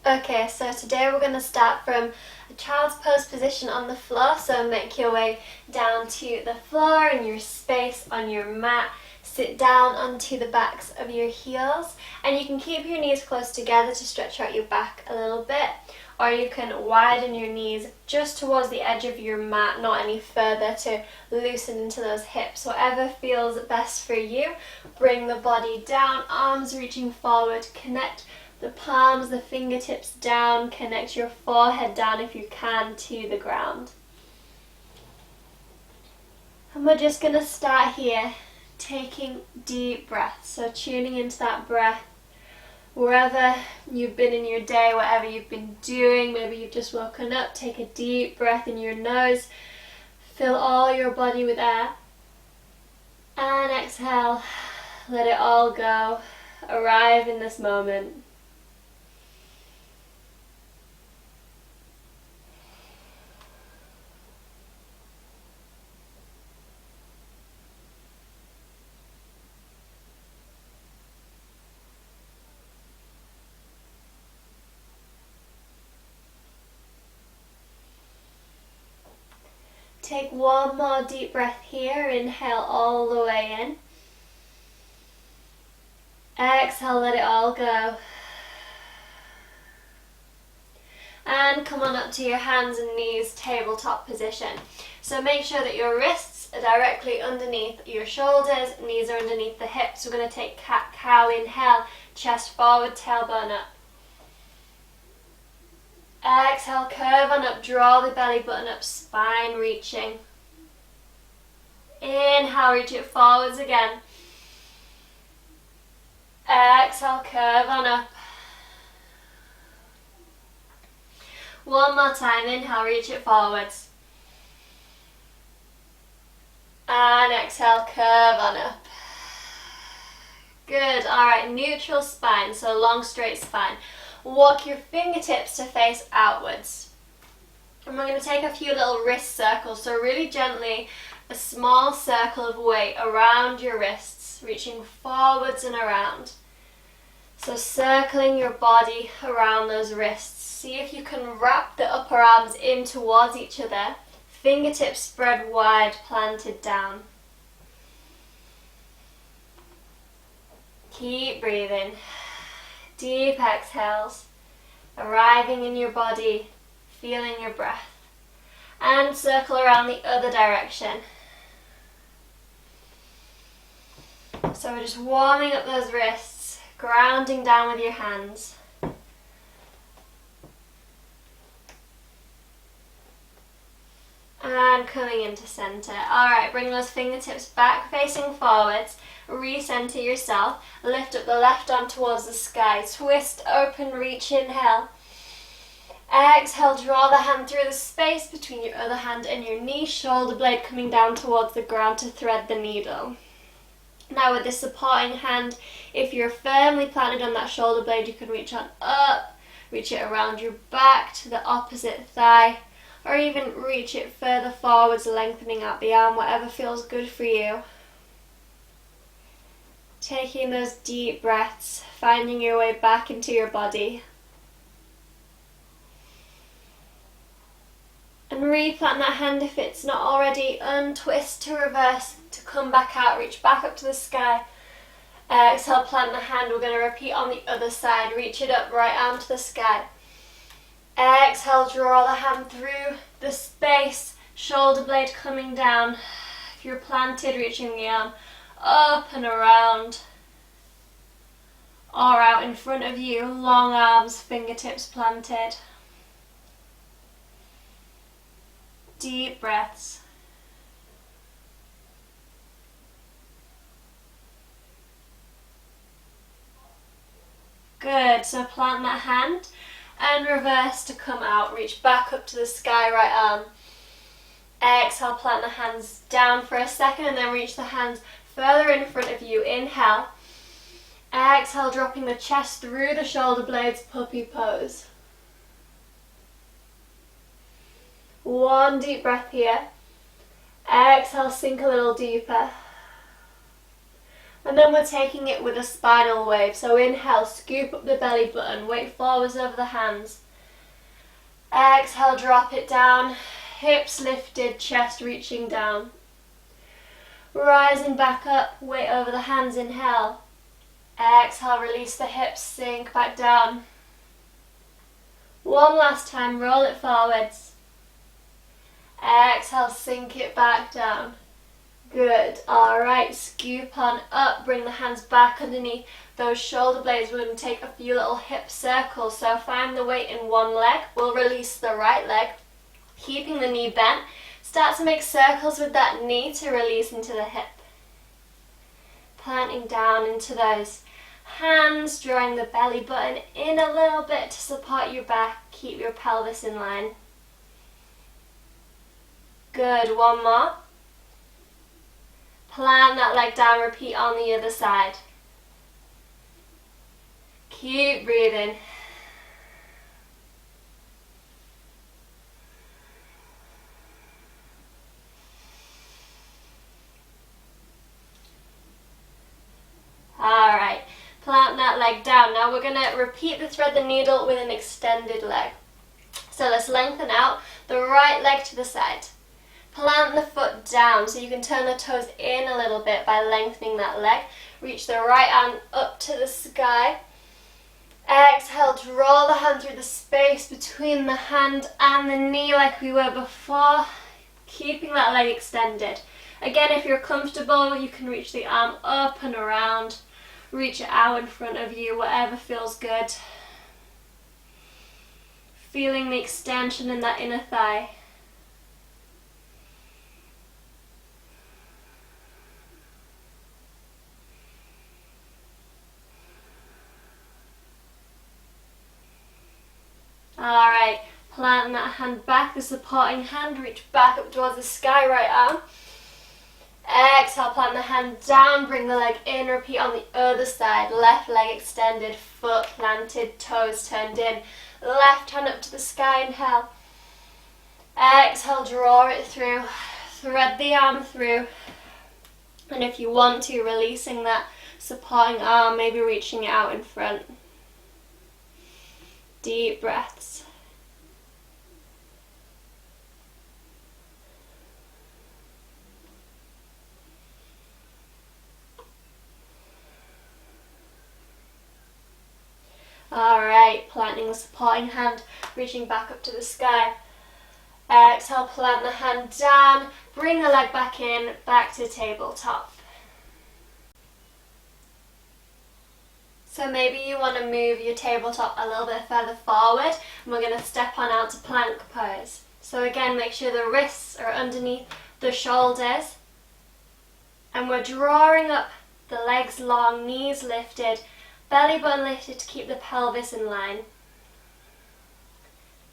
Okay, so today we're going to start from a child's pose position on the floor. So make your way down to the floor in your space on your mat. Sit down onto the backs of your heels, and you can keep your knees close together to stretch out your back a little bit, or you can widen your knees just towards the edge of your mat, not any further, to loosen into those hips. Whatever feels best for you. Bring the body down, arms reaching forward, connect the palms, the fingertips down, connect your forehead down if you can to the ground. And we're just going to start here, taking deep breaths. So tuning into that breath, wherever you've been in your day, whatever you've been doing, maybe you've just woken up, take a deep breath in your nose, fill all your body with air, and exhale, let it all go, arrive in this moment. Take one more deep breath here. Inhale all the way in. Exhale, let it all go. And come on up to your hands and knees, tabletop position. So make sure that your wrists are directly underneath your shoulders, knees are underneath the hips. We're going to take cat-cow. Inhale, chest forward, tailbone up. Exhale, curve on up, draw the belly button up, spine reaching. Inhale, reach it forwards again. Exhale, curve on up. One more time, inhale, reach it forwards. And exhale, curve on up. Good, alright, neutral spine, so long straight spine. Walk your fingertips to face outwards. And we're going to take a few little wrist circles. So really gently, a small circle of weight around your wrists, reaching forwards and around. So circling your body around those wrists. See if you can wrap the upper arms in towards each other. Fingertips spread wide, planted down. Keep breathing. Deep exhales, arriving in your body, feeling your breath. And circle around the other direction. So we're just warming up those wrists, grounding down with your hands. And coming into center. Alright, bring those fingertips back facing forwards. Recenter yourself. Lift up the left arm towards the sky. Twist, open, reach, inhale. Exhale, draw the hand through the space between your other hand and your knee. Shoulder blade coming down towards the ground to thread the needle. Now with the supporting hand, if you're firmly planted on that shoulder blade, you can reach on up. Reach it around your back to the opposite thigh. Or even reach it further forwards, lengthening out the arm, whatever feels good for you. Taking those deep breaths, finding your way back into your body. And replant that hand if it's not already. Untwist to reverse, to come back out, reach back up to the sky. Exhale, plant the hand. We're going to repeat on the other side. Reach it up, right arm to the sky. Exhale, draw the hand through the space, shoulder blade coming down. If you're planted, reaching the arm up and around. Or out in front of you, long arms, fingertips planted. Deep breaths. Good, so plant that hand. And reverse to come out, reach back up to the sky, right arm. Exhale, plant the hands down for a second and then reach the hands further in front of you. Inhale. Exhale, dropping the chest through the shoulder blades, puppy pose. One deep breath here. Exhale, sink a little deeper. And then we're taking it with a spinal wave. So inhale, scoop up the belly button, weight forwards over the hands. Exhale, drop it down, hips lifted, chest reaching down. Rising back up, weight over the hands, inhale. Exhale, release the hips, sink back down. One last time, roll it forwards. Exhale, sink it back down. Good. Alright, scoop on up, bring the hands back underneath those shoulder blades. We're going to take a few little hip circles. So find the weight in one leg. We'll release the right leg, keeping the knee bent. Start to make circles with that knee to release into the hip. Planting down into those hands, drawing the belly button in a little bit to support your back. Keep your pelvis in line. Good. One more. Plant that leg down, repeat on the other side. Keep breathing. Alright, plant that leg down. Now we're going to repeat the thread the needle with an extended leg. So let's lengthen out the right leg to the side. Plant the foot down so you can turn the toes in a little bit by lengthening that leg. Reach the right arm up to the sky. Exhale, draw the hand through the space between the hand and the knee like we were before, keeping that leg extended. Again, if you're comfortable, you can reach the arm up and around, reach it out in front of you, whatever feels good. Feeling the extension in that inner thigh. Alright, plant that hand back, the supporting hand, reach back up towards the sky, right arm. Exhale, plant the hand down, bring the leg in, repeat on the other side. Left leg extended, foot planted, toes turned in. Left hand up to the sky, inhale. Exhale, draw it through, thread the arm through. And if you want to, releasing that supporting arm, maybe reaching it out in front. Deep breaths. Alright, planting the supporting hand, reaching back up to the sky. Exhale, plant the hand down, bring the leg back in, back to tabletop. So maybe you want to move your tabletop a little bit further forward, and we're going to step on out to plank pose. So again, make sure the wrists are underneath the shoulders, and we're drawing up the legs long, knees lifted, belly button lifted to keep the pelvis in line.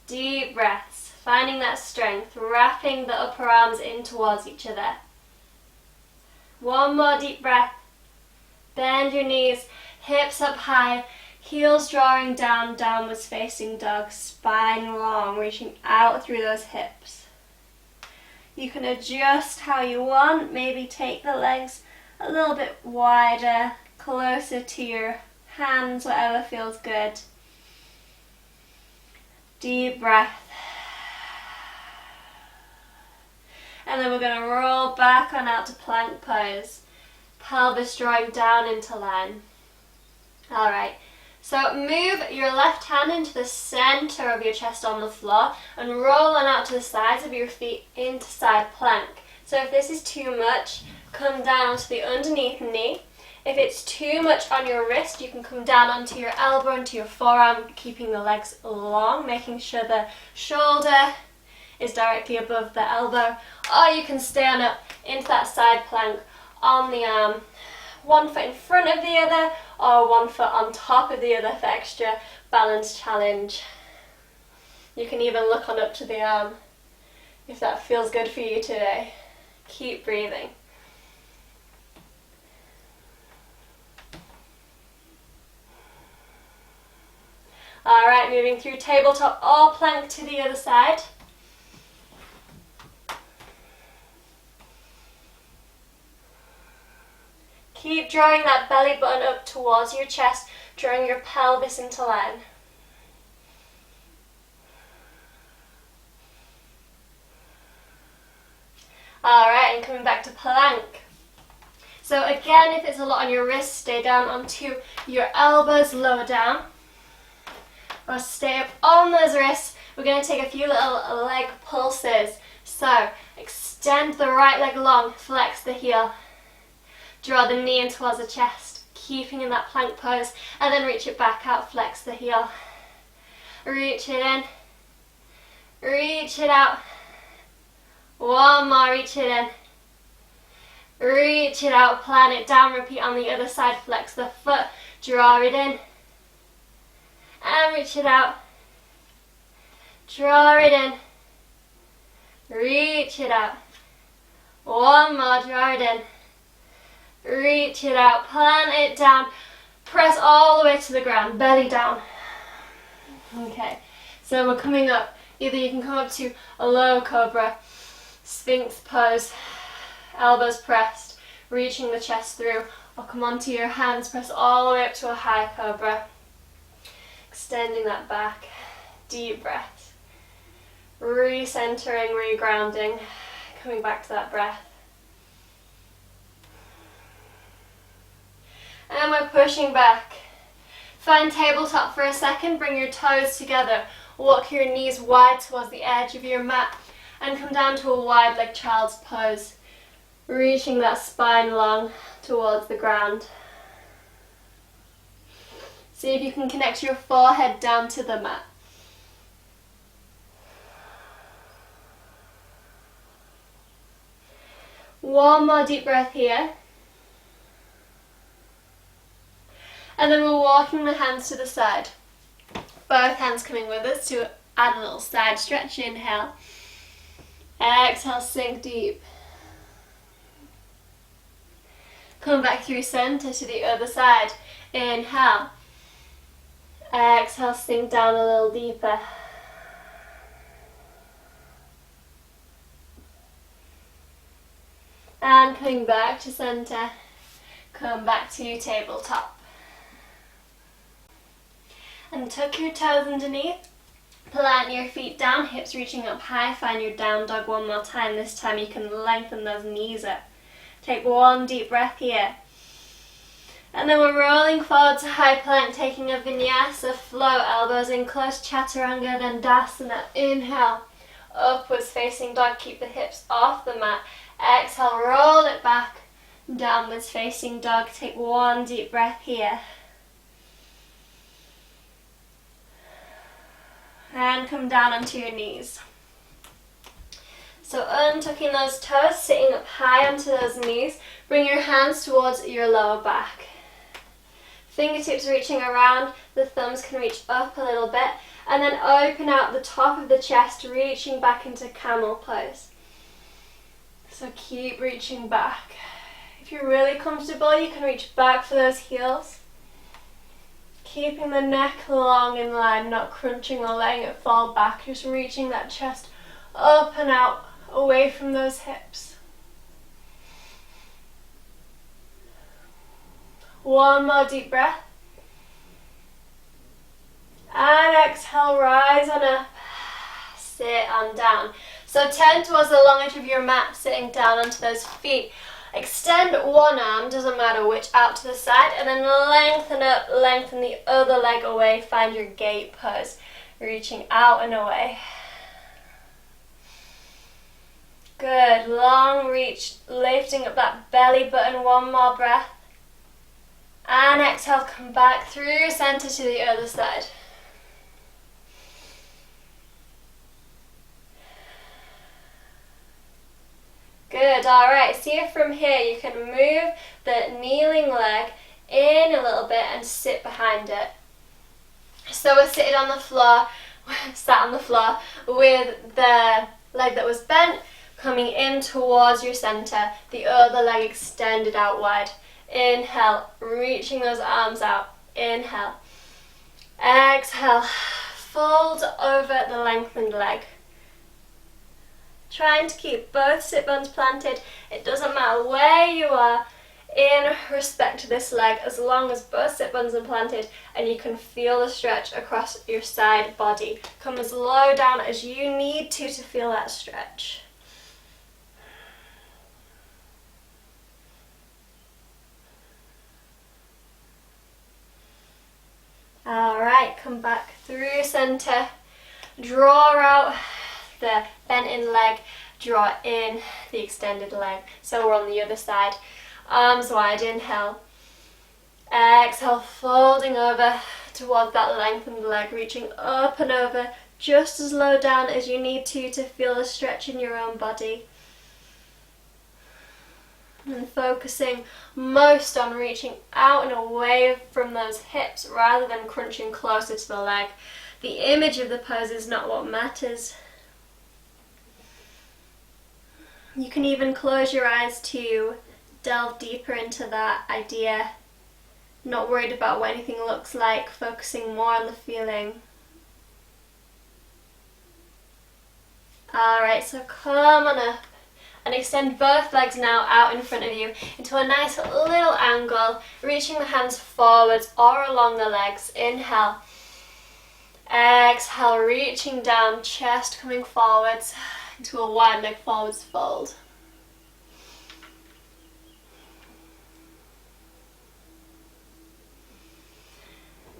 Deep breaths, finding that strength, wrapping the upper arms in towards each other. One more deep breath. Bend your knees, hips up high, heels drawing down, downwards facing dog, spine long, reaching out through those hips. You can adjust how you want, maybe take the legs a little bit wider, closer to your hands, whatever feels good. Deep breath. And then we're going to roll back on out to plank pose. Pelvis drawing down into line. Alright, so move your left hand into the center of your chest on the floor and roll on out to the sides of your feet into side plank. So if this is too much, come down to the underneath knee. If it's too much on your wrist, you can come down onto your elbow, onto your forearm, keeping the legs long, making sure the shoulder is directly above the elbow. Or you can stand up into that side plank on the arm. One foot in front of the other, or one foot on top of the other for extra balance challenge. You can even look on up to the arm if that feels good for you today. Keep breathing. Alright, moving through tabletop or plank to the other side. Keep drawing that belly button up towards your chest, drawing your pelvis into line. Alright, and coming back to plank. So again, if it's a lot on your wrists, stay down onto your elbows, lower down. Or stay up on those wrists. We're going to take a few little leg pulses. So extend the right leg long, flex the heel. Draw the knee in towards the chest, keeping in that plank pose, and then reach it back out, flex the heel. Reach it in, reach it out. One more, reach it in, reach it out, plant it down, repeat on the other side, flex the foot, draw it in, and reach it out, draw it in, reach it out, one more, draw it in, reach it out, plant it down, press all the way to the ground, belly down. Okay, so we're coming up, either you can come up to a low cobra, Sphinx pose, elbows pressed, reaching the chest through, or come onto your hands, press all the way up to a high cobra, extending that back, deep breath, recentering, regrounding, coming back to that breath. And we're pushing back. Find tabletop for a second, bring your toes together, walk your knees wide towards the edge of your mat, and come down to a wide leg child's pose, reaching that spine long towards the ground. See if you can connect your forehead down to the mat. One more deep breath here. And then we're walking the hands to the side. Both hands coming with us to add a little side stretch. Inhale. Exhale, sink deep. Come back through center to the other side. Inhale. Exhale, sink down a little deeper. And coming back to center. Come back to tabletop. And tuck your toes underneath. Plant your feet down, hips reaching up high. Find your down dog one more time. This time you can lengthen those knees up. Take one deep breath here. And then we're rolling forward to high plank, taking a vinyasa flow. Elbows in close, chaturanga, then dasana. Inhale, upwards facing dog. Keep the hips off the mat. Exhale, roll it back. Downwards facing dog. Take one deep breath here. And come down onto your knees. So untucking those toes, sitting up high onto those knees. Bring your hands towards your lower back. Fingertips reaching around, the thumbs can reach up a little bit. And then open out the top of the chest, reaching back into camel pose. So keep reaching back. If you're really comfortable, you can reach back for those heels. Keeping the neck long in line, not crunching or letting it fall back, just reaching that chest up and out, away from those hips. One more deep breath. And exhale, rise on up, sit on down. So turn towards the long edge of your mat, sitting down onto those feet. Extend one arm, doesn't matter which, out to the side, and then lengthen up, lengthen the other leg away. Find your gate pose, reaching out and away. Good, long reach, lifting up that belly button. One more breath. And exhale, come back through center to the other side. Good, alright, see if from here you can move the kneeling leg in a little bit and sit behind it. So we're sitting on the floor, sat on the floor with the leg that was bent coming in towards your center, the other leg extended out wide. Inhale, reaching those arms out. Inhale. Exhale, fold over the lengthened leg. Trying to keep both sit bones planted. It doesn't matter where you are in respect to this leg as long as both sit bones are planted and you can feel the stretch across your side body. Come as low down as you need to feel that stretch. Alright, come back through centre, draw out the bent in leg, draw in the extended leg. So we're on the other side. Arms wide, inhale. Exhale, folding over towards that lengthened leg, reaching up and over, just as low down as you need to feel the stretch in your own body. And focusing most on reaching out and away from those hips rather than crunching closer to the leg. The image of the pose is not what matters. You can even close your eyes to delve deeper into that idea. Not worried about what anything looks like, focusing more on the feeling. Alright, so come on up and extend both legs now out in front of you into a nice little angle, reaching the hands forwards or along the legs. Inhale. Exhale, reaching down, chest coming forwards into a wide leg forwards fold.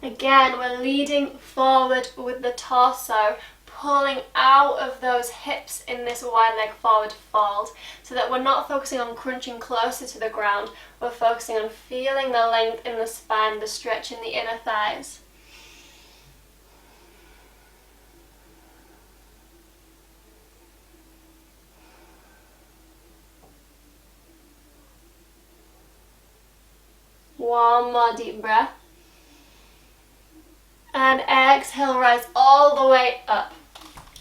Again, we're leading forward with the torso, pulling out of those hips in this wide leg forward fold, so that we're not focusing on crunching closer to the ground, we're focusing on feeling the length in the spine, the stretch in the inner thighs. One more deep breath. And exhale, rise all the way up.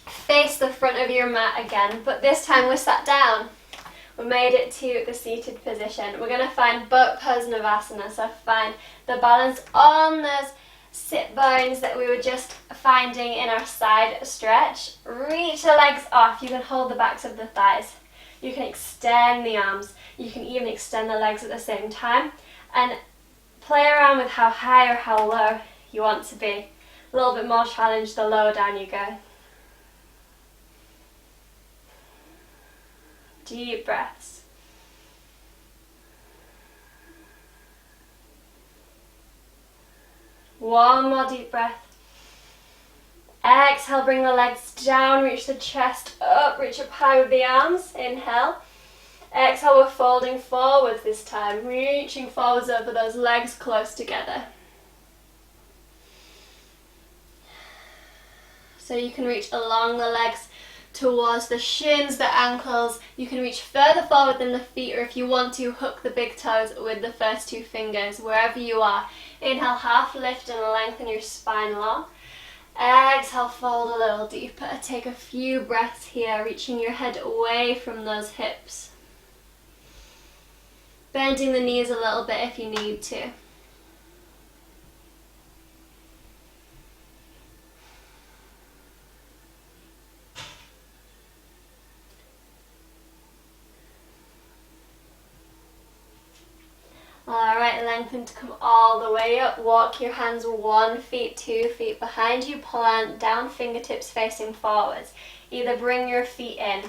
Face the front of your mat again, but this time we're sat down. We made it to the seated position. We're going to find Boat Pose Navasana, so find the balance on those sit bones that we were just finding in our side stretch. Reach the legs off. You can hold the backs of the thighs. You can extend the arms. You can even extend the legs at the same time. And play around with how high or how low you want to be. A little bit more challenge the lower down you go. Deep breaths. One more deep breath. Exhale, bring the legs down, reach the chest up, reach up high with the arms. Inhale. Exhale, we're folding forwards this time, reaching forwards over those legs close together. So you can reach along the legs towards the shins, the ankles. You can reach further forward than the feet, or if you want to, hook the big toes with the first two fingers, wherever you are. Inhale, half lift and lengthen your spine long. Exhale, fold a little deeper. Take a few breaths here, reaching your head away from those hips. Bending the knees a little bit if you need to. Alright, lengthen to come all the way up. Walk your hands 1 feet, 2 feet behind you. Plant down, fingertips facing forwards. Either bring your feet in,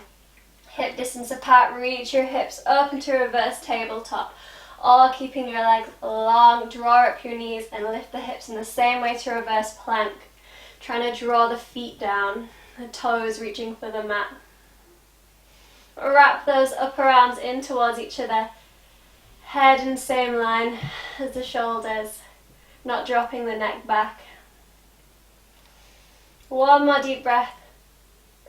hip distance apart, reach your hips up into reverse tabletop. Or keeping your legs long, draw up your knees and lift the hips in the same way to reverse plank. Trying to draw the feet down, the toes reaching for the mat. Wrap those upper arms in towards each other. Head in the same line as the shoulders, not dropping the neck back. One more deep breath.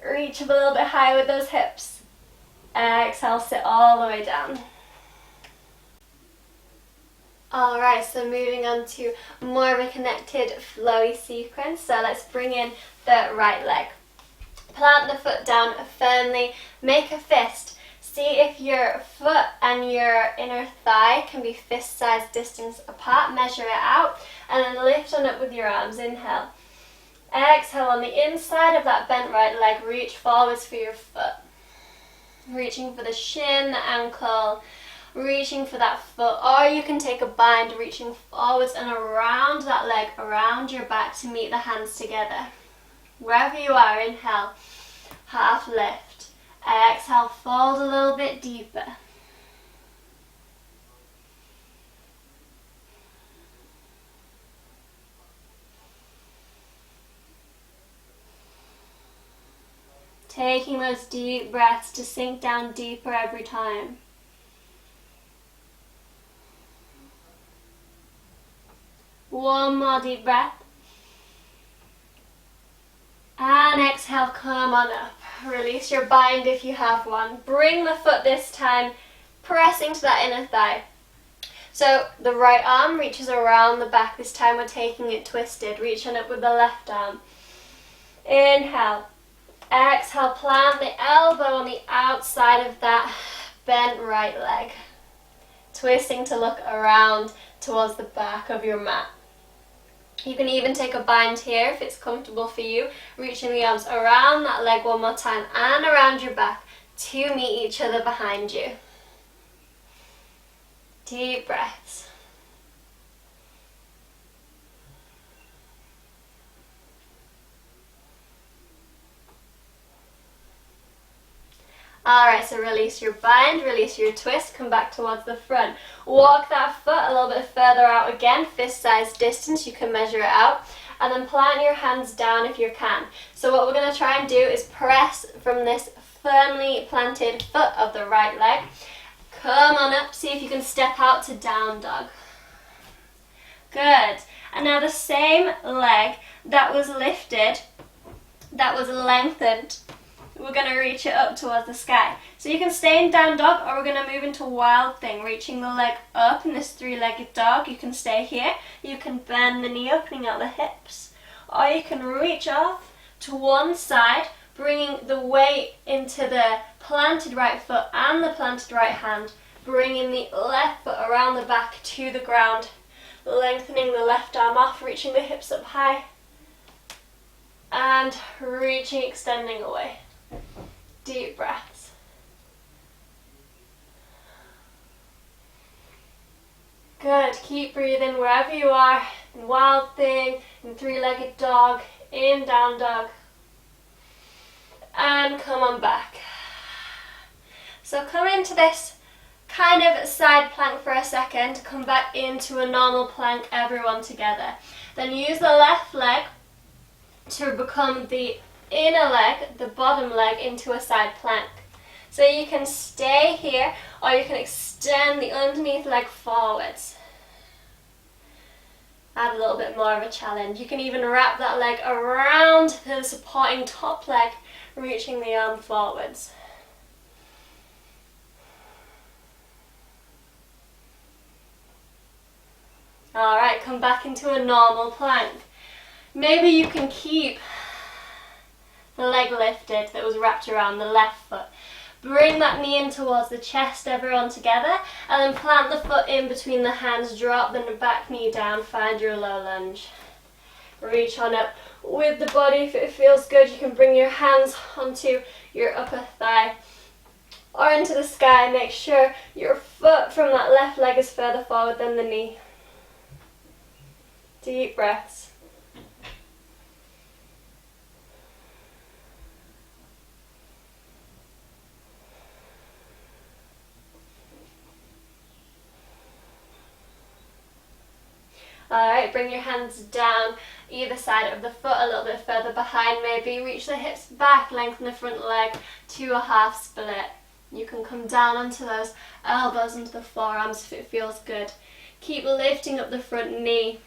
Reach up a little bit higher with those hips. Exhale, sit all the way down. Alright, so moving on to more of a connected, flowy sequence. So let's bring in the right leg. Plant the foot down firmly, make a fist. See if your foot and your inner thigh can be fist-sized distance apart. Measure it out and then lift on up with your arms. Inhale. Exhale, on the inside of that bent right leg, reach forwards for your foot. Reaching for the shin, the ankle, reaching for that foot, or you can take a bind, reaching forwards and around that leg, around your back to meet the hands together. Wherever you are, inhale, half lift. Exhale, fold a little bit deeper. Taking those deep breaths to sink down deeper every time. One more deep breath. And exhale, come on up. Release your bind if you have one. Bring the foot this time, pressing to that inner thigh. So the right arm reaches around the back. This time we're taking it twisted. Reaching up with the left arm. Inhale. Exhale, plant the elbow on the outside of that bent right leg. Twisting to look around towards the back of your mat. You can even take a bind here if it's comfortable for you. Reaching the arms around that leg one more time and around your back to meet each other behind you. Deep breaths. Alright, so release your bind, release your twist, come back towards the front. Walk that foot a little bit further out again, fist-sized distance, you can measure it out. And then plant your hands down if you can. So what we're going to try and do is press from this firmly planted foot of the right leg. Come on up, see if you can step out to down dog. Good. And now the same leg that was lifted, that was lengthened, we're going to reach it up towards the sky. So you can stay in down dog, or we're going to move into wild thing, reaching the leg up in this three-legged dog. You can stay here. You can bend the knee, opening out the hips. Or you can reach off to one side, bringing the weight into the planted right foot and the planted right hand, bringing the left foot around the back to the ground, lengthening the left arm off, reaching the hips up high, and reaching, extending away. Deep breaths. Good. Keep breathing wherever you are. In wild thing, in three-legged dog, in down dog. And come on back. So come into this kind of side plank for a second. Come back into a normal plank, everyone together. Then use the left leg to become the inner leg, the bottom leg, into a side plank. So you can stay here, or you can extend the underneath leg forwards. Add a little bit more of a challenge. You can even wrap that leg around the supporting top leg, reaching the arm forwards. Alright, come back into a normal plank. Maybe you can keep the leg lifted that was wrapped around the left foot. Bring that knee in towards the chest, everyone together, and then plant the foot in between the hands, drop the back knee down, find your low lunge. Reach on up with the body. If it feels good, you can bring your hands onto your upper thigh or into the sky. Make sure your foot from that left leg is further forward than the knee. Deep breaths. Alright, bring your hands down either side of the foot, a little bit further behind maybe. Reach the hips back, lengthen the front leg to a half split. You can come down onto those elbows, into the forearms if it feels good. Keep lifting up the front knee,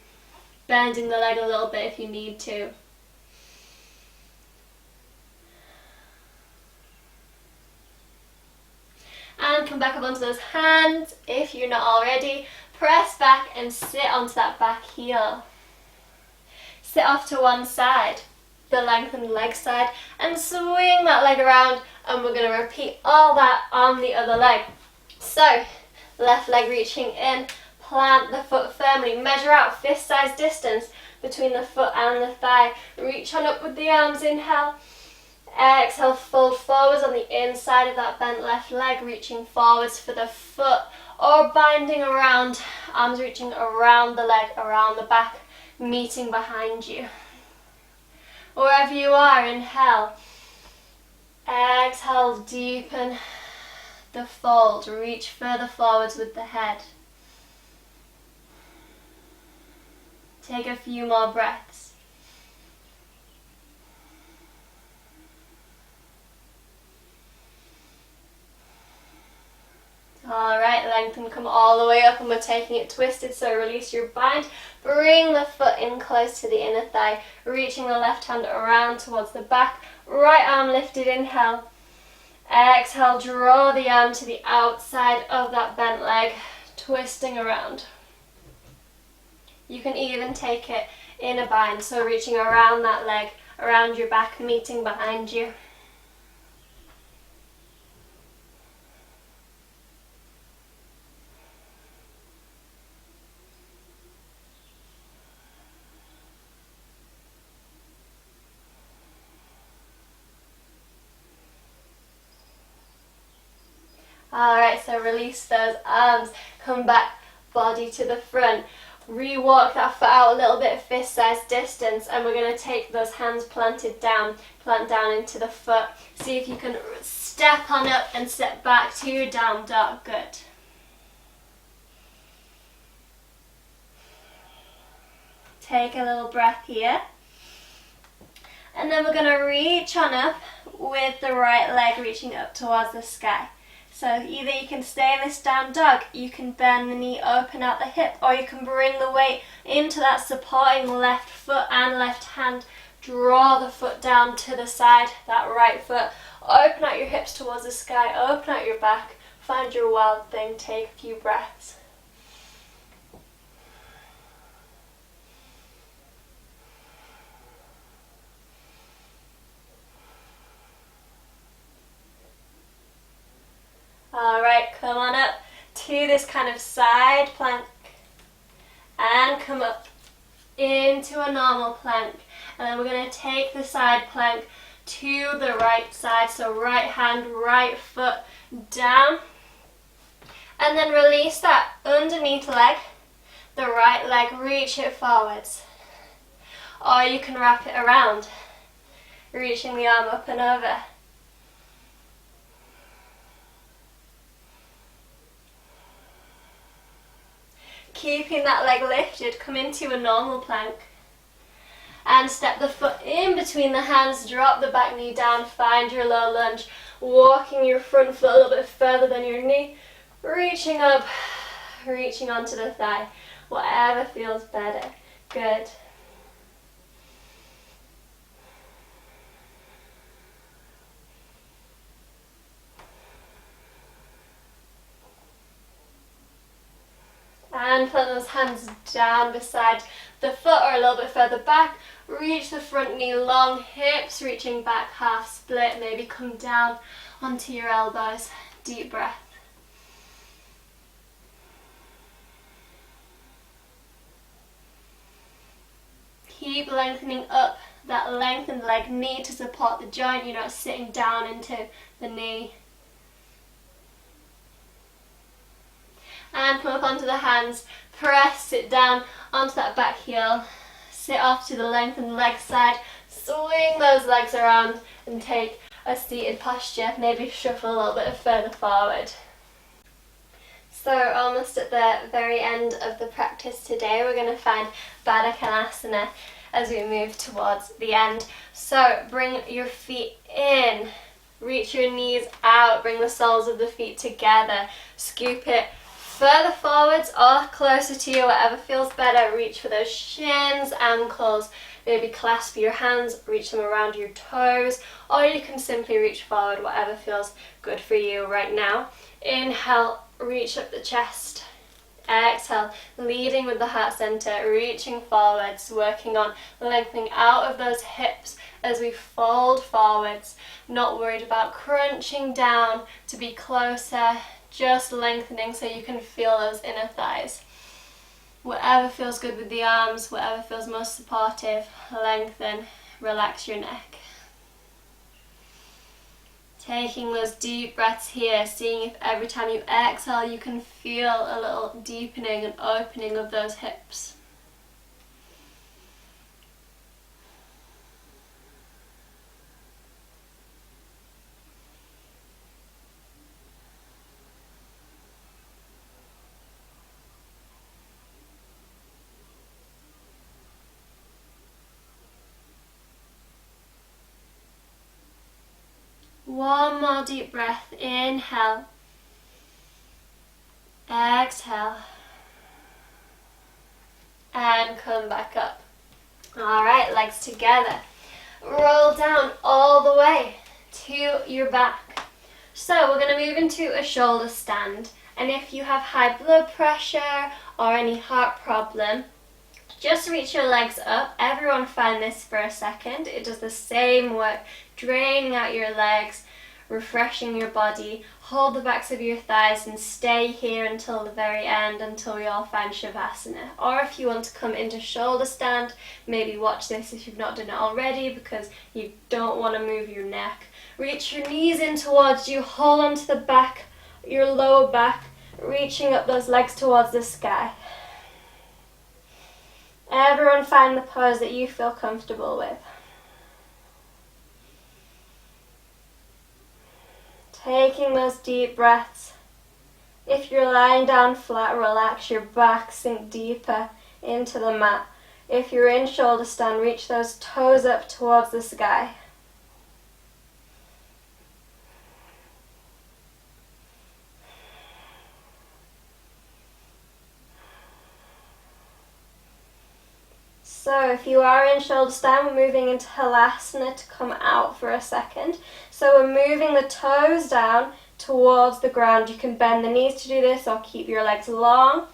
bending the leg a little bit if you need to. And come back up onto those hands if you're not already. Press back and sit onto that back heel. Sit off to one side, the lengthened leg side, and swing that leg around, and we're going to repeat all that on the other leg. So, left leg reaching in, plant the foot firmly, measure out fist-sized distance between the foot and the thigh. Reach on up with the arms, inhale. Exhale, fold forwards on the inside of that bent left leg, reaching forwards for the foot or binding around, arms reaching around the leg, around the back, meeting behind you. Wherever you are, inhale. Exhale, deepen the fold. Reach further forwards with the head. Take a few more breaths. Alright, lengthen, come all the way up, and we're taking it twisted, so release your bind. Bring the foot in close to the inner thigh, reaching the left hand around towards the back. Right arm lifted, inhale. Exhale, draw the arm to the outside of that bent leg, twisting around. You can even take it in a bind, so reaching around that leg, around your back, meeting behind you. Alright, so release those arms, come back, body to the front. Re-walk that foot out a little bit, fist-sized distance, and we're going to take those hands planted down, plant down into the foot. See if you can step on up and step back to your down dog. Good. Take a little breath here. And then we're going to reach on up with the right leg reaching up towards the sky. So either you can stay in this down dog, you can bend the knee, open out the hip, or you can bring the weight into that supporting left foot and left hand. Draw the foot down to the side, that right foot. Open out your hips towards the sky, open out your back. Find your wild thing, take a few breaths. Alright, come on up to this kind of side plank and come up into a normal plank. And then we're going to take the side plank to the right side, so right hand, right foot down. And then release that underneath leg, the right leg, reach it forwards. Or you can wrap it around, reaching the arm up and over. Keeping that leg lifted, come into a normal plank. And step the foot in between the hands, drop the back knee down, find your low lunge. Walking your front foot a little bit further than your knee. Reaching up, reaching onto the thigh. Whatever feels better. Good. And plant those hands down beside the foot or a little bit further back. Reach the front knee long, hips reaching back, half split. Maybe come down onto your elbows. Deep breath. Keep lengthening up that lengthened leg, knee to support the joint. You're not sitting down into the knee. And come up onto the hands, press, sit down onto that back heel, sit off to the lengthened leg side, swing those legs around and take a seated posture, maybe shuffle a little bit further forward. So almost at the very end of the practice today, we're going to find Baddha Konasana as we move towards the end. So bring your feet in, reach your knees out, bring the soles of the feet together, scoop it further forwards or closer to you, whatever feels better. Reach for those shins, ankles, maybe clasp your hands, reach them around your toes, or you can simply reach forward, whatever feels good for you right now. Inhale, reach up the chest. Exhale, leading with the heart center, reaching forwards, working on lengthening out of those hips as we fold forwards, not worried about crunching down to be closer, just lengthening so you can feel those inner thighs. Whatever feels good with the arms, whatever feels most supportive, lengthen, relax your neck. Taking those deep breaths here, seeing if every time you exhale you can feel a little deepening and opening of those hips. One more deep breath, inhale, exhale, and come back up. Alright, legs together. Roll down all the way to your back. So we're going to move into a shoulder stand, and if you have high blood pressure or any heart problem, just reach your legs up. Everyone find this for a second. It does the same work, draining out your legs, refreshing your body. Hold the backs of your thighs and stay here until the very end, until we all find Shavasana. Or if you want to come into shoulder stand, maybe watch this if you've not done it already because you don't want to move your neck. Reach your knees in towards you, hold on to the back, your lower back, reaching up those legs towards the sky. Everyone find the pose that you feel comfortable with. Taking those deep breaths. If you're lying down flat, relax your back, sink deeper into the mat. If you're in shoulder stand, reach those toes up towards the sky. So if you are in shoulder stand, we're moving into Halasana to come out for a second. So we're moving the toes down towards the ground. You can bend the knees to do this or keep your legs long.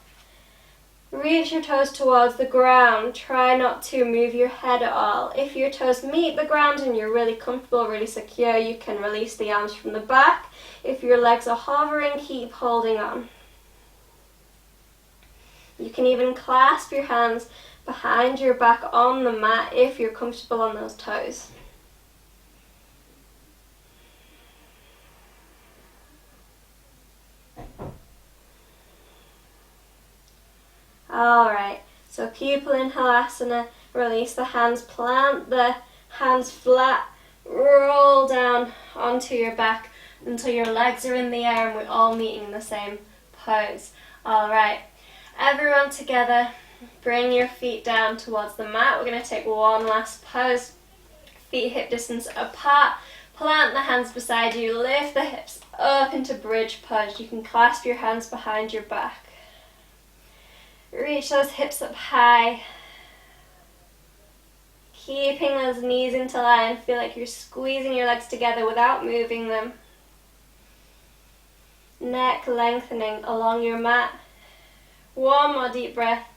Reach your toes towards the ground. Try not to move your head at all. If your toes meet the ground and you're really comfortable, really secure, you can release the arms from the back. If your legs are hovering, keep holding on. You can even clasp your hands behind your back on the mat if you're comfortable on those toes. Alright, so pupil in Halasana, release the hands, plant the hands flat, roll down onto your back until your legs are in the air and we're all meeting in the same pose. Alright, everyone together. Bring your feet down towards the mat. We're going to take one last pose. Feet hip distance apart. Plant the hands beside you. Lift the hips up into bridge pose. You can clasp your hands behind your back. Reach those hips up high. Keeping those knees into line. Feel like you're squeezing your legs together without moving them. Neck lengthening along your mat. One more deep breath.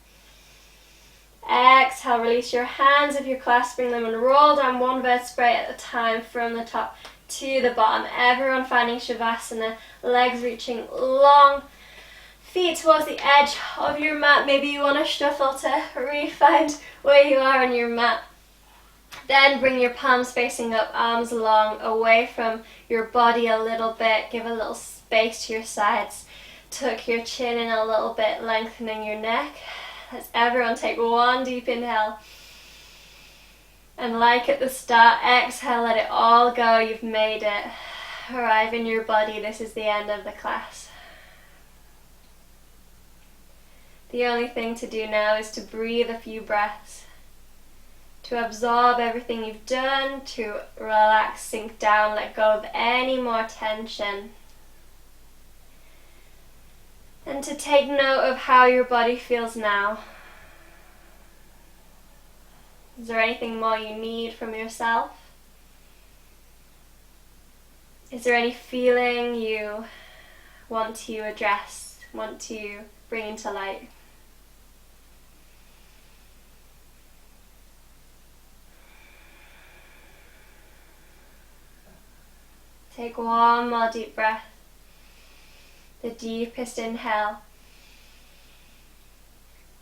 Exhale, release your hands if you're clasping them and roll down one vertebrae at a time from the top to the bottom. Everyone finding Shavasana, legs reaching long, feet towards the edge of your mat. Maybe you want to shuffle to re-find where you are on your mat. Then bring your palms facing up, arms long, away from your body a little bit. Give a little space to your sides. Tuck your chin in a little bit, lengthening your neck. Let's everyone take one deep inhale. And like at the start, exhale, let it all go. You've made it. Arrive in your body. This is the end of the class. The only thing to do now is to breathe a few breaths, to absorb everything you've done, to relax, sink down, let go of any more tension. And to take note of how your body feels now. Is there anything more you need from yourself? Is there any feeling you want to address, want to bring into light? Take one more deep breath. The deepest inhale.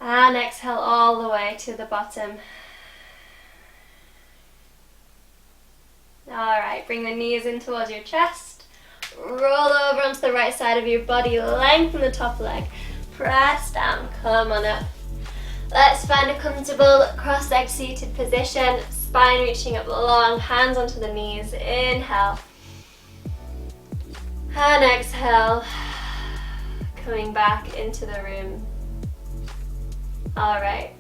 And exhale all the way to the bottom. Alright, bring the knees in towards your chest. Roll over onto the right side of your body, lengthen the top leg. Press down, come on up. Let's find a comfortable cross-legged seated position. Spine reaching up long, hands onto the knees. Inhale. And exhale. Coming back into the room. Alright.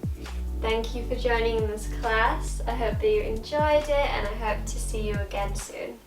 Thank you for joining in this class. I hope that you enjoyed it and I hope to see you again soon.